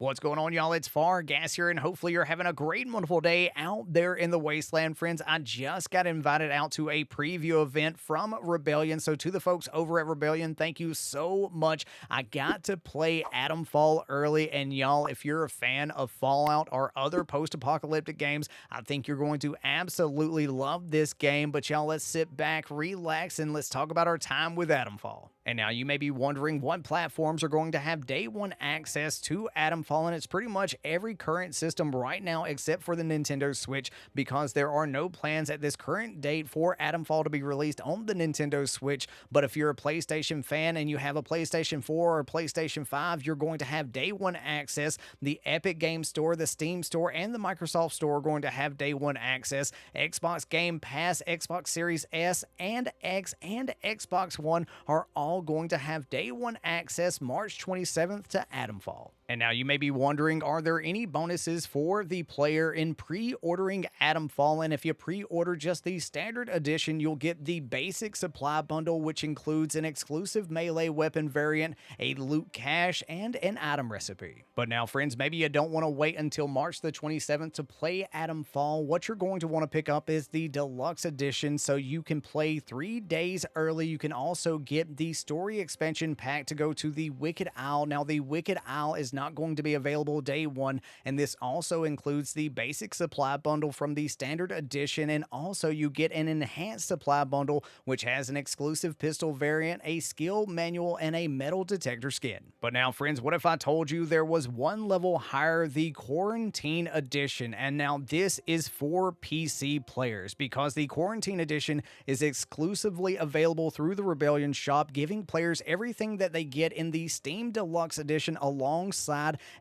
What's going on, y'all? It's Fargassier, and hopefully you're having a great and wonderful day out there in the wasteland, friends. I just got invited out to a preview event from Rebellion. So to the folks over at Rebellion, thank you so much. I got to play Atomfall early, and y'all, if you're a fan of Fallout or other post-apocalyptic games, I think you're going to absolutely love this game. But y'all, let's sit back, relax, and let's talk about our time with Atomfall. And now you may be wondering what platforms are going to have day one access to Atomfall, and it's pretty much every current system right now except for the Nintendo Switch, because there are no plans at this current date for Atomfall to be released on the Nintendo Switch. But if you're a PlayStation fan and you have a PlayStation 4 or PlayStation 5, you're going to have day one access. The Epic Game Store, the Steam Store, and the Microsoft Store are going to have day one access. Xbox Game Pass, Xbox Series S and X, and Xbox One are all going to have day one access March 27th to Atomfall. And now you may be wondering, are there any bonuses for the player in pre-ordering Atomfall? And if you pre-order just the standard edition, you'll get the basic supply bundle, which includes an exclusive melee weapon variant, a loot cache, and an item recipe. But now, friends, maybe you don't want to wait until March the 27th to play Atomfall. What you're going to want to pick up is the deluxe edition, so you can play 3 days early. You can also get the story expansion pack to go to the Wicked Isle. Now, the Wicked Isle is not going to be available day one, and this also includes the basic supply bundle from the standard edition, and also you get an enhanced supply bundle which has an exclusive pistol variant, a skill manual, and a metal detector skin. But now, friends, what if I told you there was one level higher, the Quarantine Edition? And now this is for PC players, because the Quarantine Edition is exclusively available through the Rebellion shop, giving players everything that they get in the Steam Deluxe Edition alongside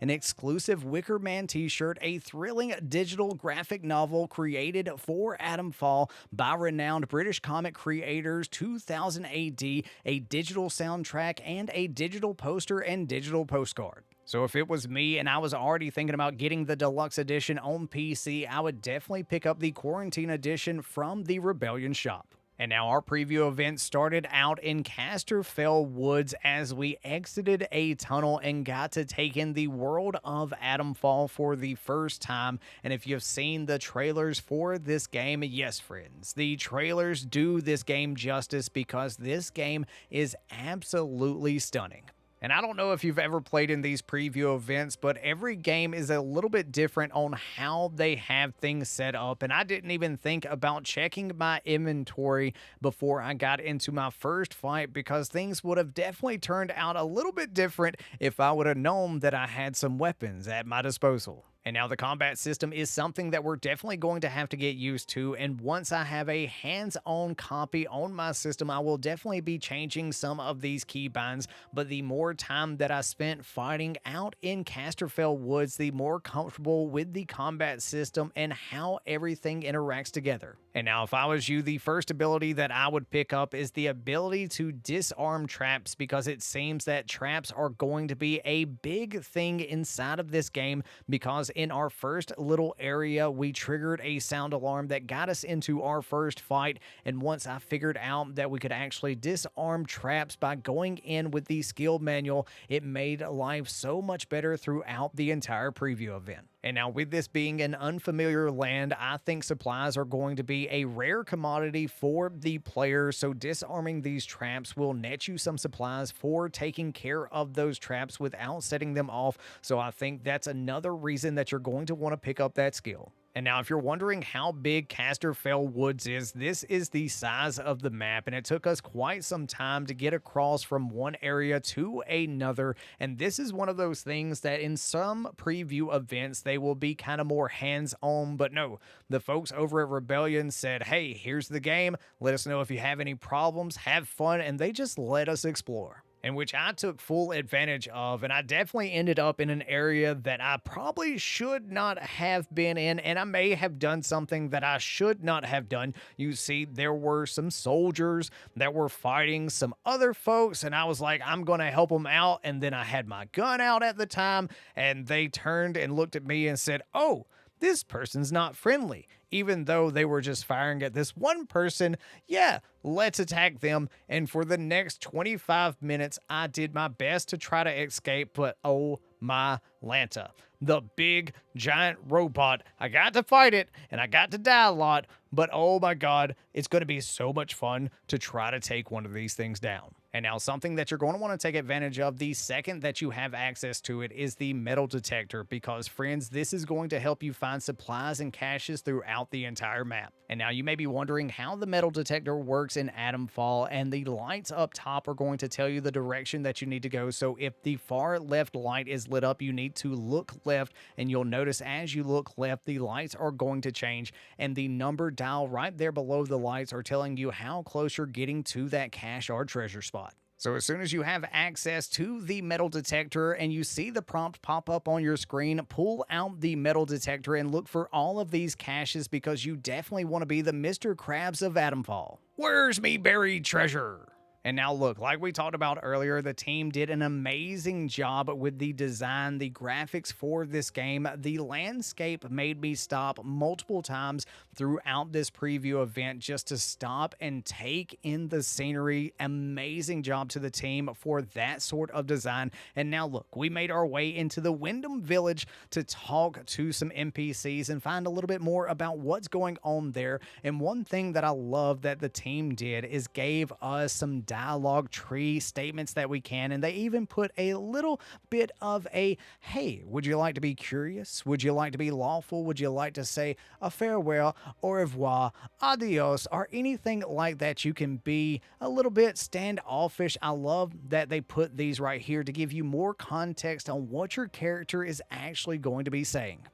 an exclusive Wicker Man t-shirt, a thrilling digital graphic novel created for Atomfall by renowned British comic creators 2000 AD, a digital soundtrack, and a digital poster and digital postcard. So if it was me and I was already thinking about getting the deluxe edition on PC, I would definitely pick up the Quarantine Edition from the Rebellion shop. And now our preview event started out in Casterfell Woods as we exited a tunnel and got to take in the world of Atomfall for the first time. And if you've seen the trailers for this game, yes, friends, the trailers do this game justice, because this game is absolutely stunning. And I don't know if you've ever played in these preview events, but every game is a little bit different on how they have things set up. And I didn't even think about checking my inventory before I got into my first fight, because things would have definitely turned out a little bit different if I would have known that I had some weapons at my disposal. And now the combat system is something that we're definitely going to have to get used to, and once I have a hands-on copy on my system, I will definitely be changing some of these keybinds. But the more time that I spent fighting out in Casterfell Woods, the more comfortable with the combat system and how everything interacts together. And now if I was you, the first ability that I would pick up is the ability to disarm traps, because it seems that traps are going to be a big thing inside of this game, because in our first little area, we triggered a sound alarm that got us into our first fight. And once I figured out that we could actually disarm traps by going in with the skill manual, it made life so much better throughout the entire preview event. And now with this being an unfamiliar land, I think supplies are going to be a rare commodity for the player, so disarming these traps will net you some supplies for taking care of those traps without setting them off, so I think that's another reason that you're going to want to pick up that skill. And now if you're wondering how big Casterfell Woods is, this is the size of the map, and it took us quite some time to get across from one area to another. And this is one of those things that in some preview events, they will be kind of more hands-on, but no, the folks over at Rebellion said, hey, here's the game, let us know if you have any problems, have fun, and they just let us explore. In which I took full advantage of, and I definitely ended up in an area that I probably should not have been in, and I may have done something that I should not have done. You see, there were some soldiers that were fighting some other folks, and I was like, I'm going to help them out, and then I had my gun out at the time, and they turned and looked at me and said, oh, this person's not friendly. Even though they were just firing at this one person, yeah, let's attack them. And for the next 25 minutes, I did my best to try to escape, but oh my Lanta. The big giant robot. I got to fight it and I got to die a lot, but oh my god, it's going to be so much fun to try to take one of these things down. And now something that you're going to want to take advantage of the second that you have access to it is the metal detector, because friends, this is going to help you find supplies and caches throughout the entire map. And now you may be wondering how the metal detector works in Atomfall, and the lights up top are going to tell you the direction that you need to go. So if the far left light is lit up, you need to look left, and you'll notice as you look left, the lights are going to change, and the number dial right there below the lights are telling you how close you're getting to that cache or treasure spot. So as soon as you have access to the metal detector and you see the prompt pop up on your screen, pull out the metal detector and look for all of these caches, because you definitely want to be the Mr. Krabs of Atomfall. Where's me buried treasure? And now look, like we talked about earlier, the team did an amazing job with the design, the graphics for this game. The landscape made me stop multiple times throughout this preview event just to stop and take in the scenery. Amazing job to the team for that sort of design. And now look, we made our way into the Wyndham Village to talk to some NPCs and find a little bit more about what's going on there. And one thing that I love that the team did is gave us some dialogue tree statements that we can, and they even put a little bit of a, hey, would you like to be curious? Would you like to be lawful? Would you like to say a farewell, au revoir, adios, or anything like that? You can be a little bit standoffish. I love that they put these right here to give you more context on what your character is actually going to be saying.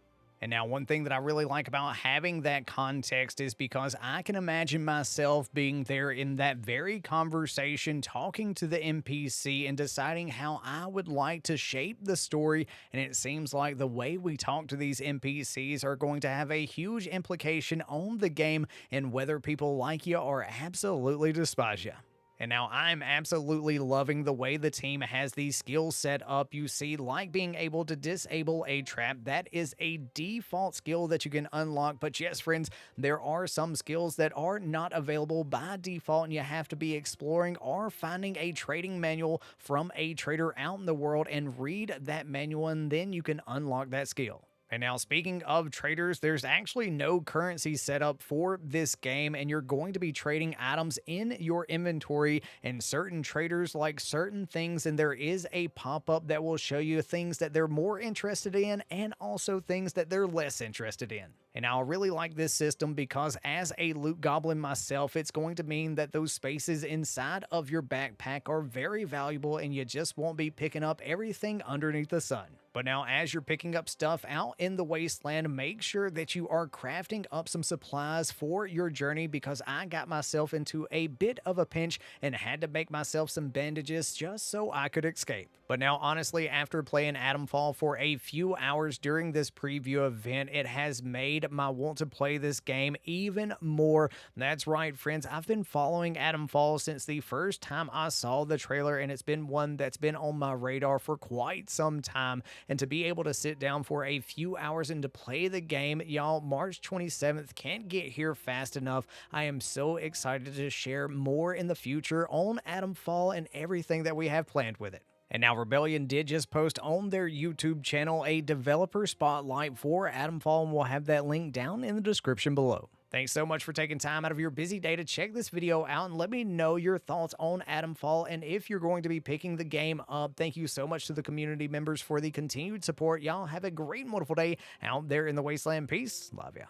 And now one thing that I really like about having that context is because I can imagine myself being there in that very conversation, talking to the NPC and deciding how I would like to shape the story. And it seems like the way we talk to these NPCs are going to have a huge implication on the game and whether people like you or absolutely despise you. And now I'm absolutely loving the way the team has these skills set up. You see, like being able to disable a trap, that is a default skill that you can unlock. But yes, friends, there are some skills that are not available by default, and you have to be exploring or finding a trading manual from a trader out in the world and read that manual, and then you can unlock that skill. And now speaking of traders, there's actually no currency set up for this game, and you're going to be trading items in your inventory, and certain traders like certain things, and there is a pop-up that will show you things that they're more interested in and also things that they're less interested in. And I really like this system because as a loot goblin myself, it's going to mean that those spaces inside of your backpack are very valuable, and you just won't be picking up everything underneath the sun. But now as you're picking up stuff out in the wasteland, make sure that you are crafting up some supplies for your journey, because I got myself into a bit of a pinch and had to make myself some bandages just so I could escape. But now honestly, after playing Atomfall for a few hours during this preview event, it has made my want to play this game even more. That's right, friends, I've been following Atomfall since the first time I saw the trailer, and it's been one that's been on my radar for quite some time. And to be able to sit down for a few hours and to play the game, y'all, March 27th can't get here fast enough. I am so excited to share more in the future on Atomfall and everything that we have planned with it. And now Rebellion did just post on their YouTube channel a developer spotlight for Atomfall, and we'll have that link down in the description below. Thanks so much for taking time out of your busy day to check this video out, and let me know your thoughts on Atomfall and if you're going to be picking the game up. Thank you so much to the community members for the continued support. Y'all have a great and wonderful day out there in the wasteland. Peace. Love ya.